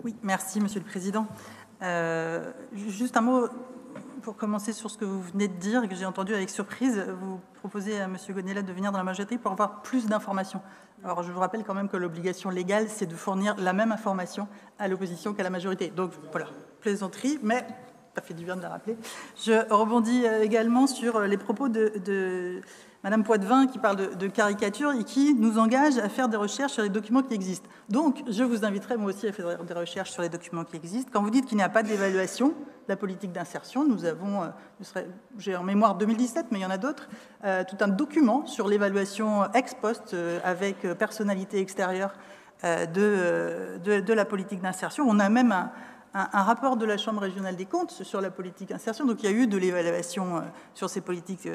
Oui, merci Monsieur le Président. Juste un mot pour commencer sur ce que vous venez de dire et que j'ai entendu avec surprise. Vous proposez à M. Gonnelat de venir dans la majorité pour avoir plus d'informations. Alors je vous rappelle quand même que l'obligation légale, c'est de fournir la même information à l'opposition qu'à la majorité. Donc voilà, plaisanterie, mais ça fait du bien de la rappeler. Je rebondis également sur les propos de Madame Poitvin qui parle de caricature et qui nous engage à faire des recherches sur les documents qui existent. Donc, je vous inviterai moi aussi à faire des recherches sur les documents qui existent. Quand vous dites qu'il n'y a pas d'évaluation de la politique d'insertion, nous avons, j'ai en mémoire 2017, mais il y en a d'autres, tout un document sur l'évaluation ex post avec personnalité extérieure de la politique d'insertion. On a même un rapport de la Chambre régionale des comptes sur la politique insertion. Donc, il y a eu de l'évaluation sur ces politiques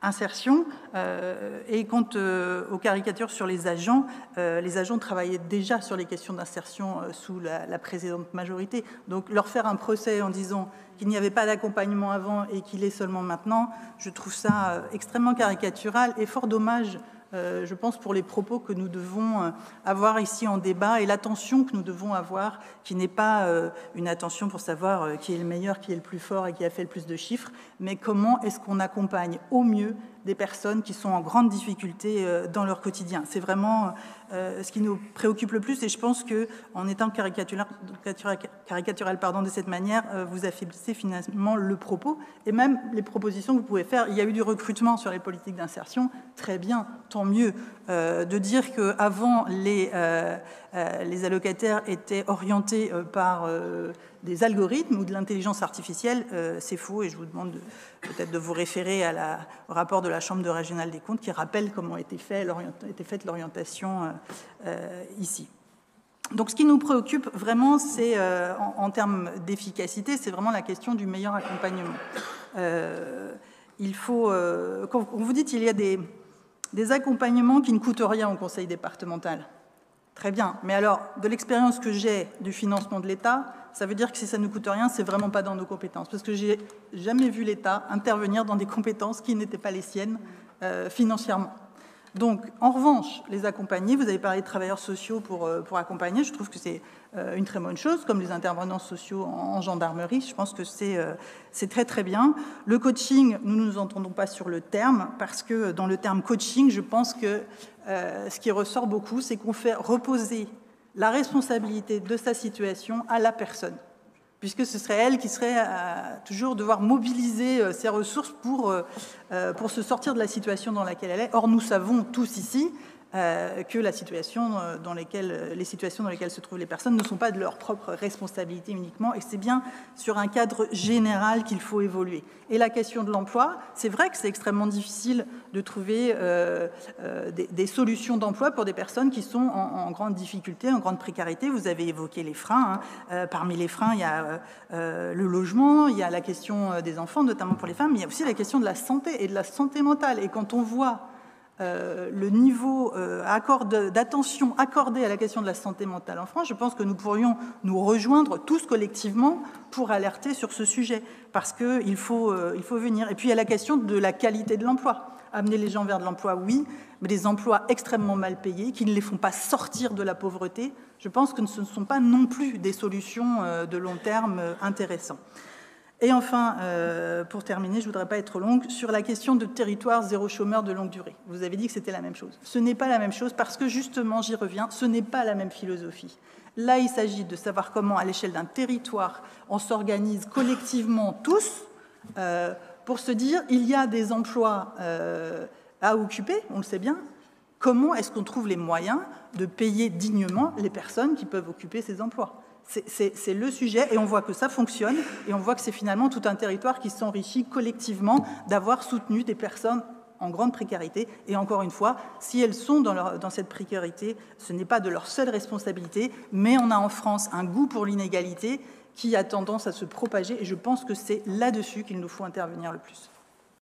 insertion. Et quant aux caricatures sur les agents travaillaient déjà sur les questions d'insertion sous la précédente majorité. Donc, leur faire un procès en disant qu'il n'y avait pas d'accompagnement avant et qu'il est seulement maintenant, je trouve ça extrêmement caricatural et fort dommage, je pense, pour les propos que nous devons avoir ici en débat et l'attention que nous devons avoir, qui n'est pas une attention pour savoir qui est le meilleur, qui est le plus fort et qui a fait le plus de chiffres, mais comment est-ce qu'on accompagne au mieux des personnes qui sont en grande difficulté dans leur quotidien. C'est vraiment ce qui nous préoccupe le plus et je pense qu'en étant caricatural de cette manière, vous affaiblissez finalement le propos et même les propositions que vous pouvez faire. Il y a eu du recrutement sur les politiques d'insertion, très bien, tant mieux. De dire qu'avant, les allocataires étaient orientés par des algorithmes ou de l'intelligence artificielle, c'est faux et je vous demande peut-être de vous référer au rapport de la Chambre régionale des comptes qui rappelle comment était faite l'orientation ici. Donc ce qui nous préoccupe vraiment, c'est en termes d'efficacité, c'est vraiment la question du meilleur accompagnement. Il faut, quand vous dites qu'il y a des accompagnements qui ne coûtent rien au conseil départemental. Très bien, mais alors, de l'expérience que j'ai du financement de l'État, ça veut dire que si ça ne coûte rien, c'est vraiment pas dans nos compétences. Parce que j'ai jamais vu l'État intervenir dans des compétences qui n'étaient pas les siennes financièrement. Donc, en revanche, les accompagner, vous avez parlé de travailleurs sociaux pour accompagner, je trouve que c'est une très bonne chose, comme les intervenants sociaux en gendarmerie, je pense que c'est très très bien. Le coaching, nous ne nous entendons pas sur le terme, parce que dans le terme coaching, je pense que ce qui ressort beaucoup, c'est qu'on fait reposer la responsabilité de sa situation à la personne, puisque ce serait elle qui serait toujours devoir mobiliser ses ressources pour se sortir de la situation dans laquelle elle est. Or, nous savons tous ici que les situations dans lesquelles se trouvent les personnes ne sont pas de leur propre responsabilité uniquement, et c'est bien sur un cadre général qu'il faut évoluer. Et la question de l'emploi, c'est vrai que c'est extrêmement difficile de trouver des solutions d'emploi pour des personnes qui sont en grande difficulté, en grande précarité. Vous avez évoqué les freins. Parmi les freins, il y a le logement, il y a la question des enfants, notamment pour les femmes, mais il y a aussi la question de la santé et de la santé mentale. Et quand on voit le niveau d'attention accordé à la question de la santé mentale en France, je pense que nous pourrions nous rejoindre tous collectivement pour alerter sur ce sujet, parce qu'il faut venir. Et puis il y a la question de la qualité de l'emploi. Amener les gens vers de l'emploi, oui, mais des emplois extrêmement mal payés, qui ne les font pas sortir de la pauvreté, je pense que ce ne sont pas non plus des solutions de long terme intéressantes. Et enfin, pour terminer, je ne voudrais pas être longue, sur la question de territoire zéro chômeur de longue durée. Vous avez dit que c'était la même chose. Ce n'est pas la même chose parce que justement, j'y reviens, ce n'est pas la même philosophie. Là, il s'agit de savoir comment, à l'échelle d'un territoire, on s'organise collectivement tous pour se dire, il y a des emplois à occuper, on le sait bien, comment est-ce qu'on trouve les moyens de payer dignement les personnes qui peuvent occuper ces emplois ? C'est le sujet et on voit que ça fonctionne et on voit que c'est finalement tout un territoire qui s'enrichit collectivement d'avoir soutenu des personnes en grande précarité. Et encore une fois, si elles sont dans cette précarité, ce n'est pas de leur seule responsabilité, mais on a en France un goût pour l'inégalité qui a tendance à se propager et je pense que c'est là-dessus qu'il nous faut intervenir le plus.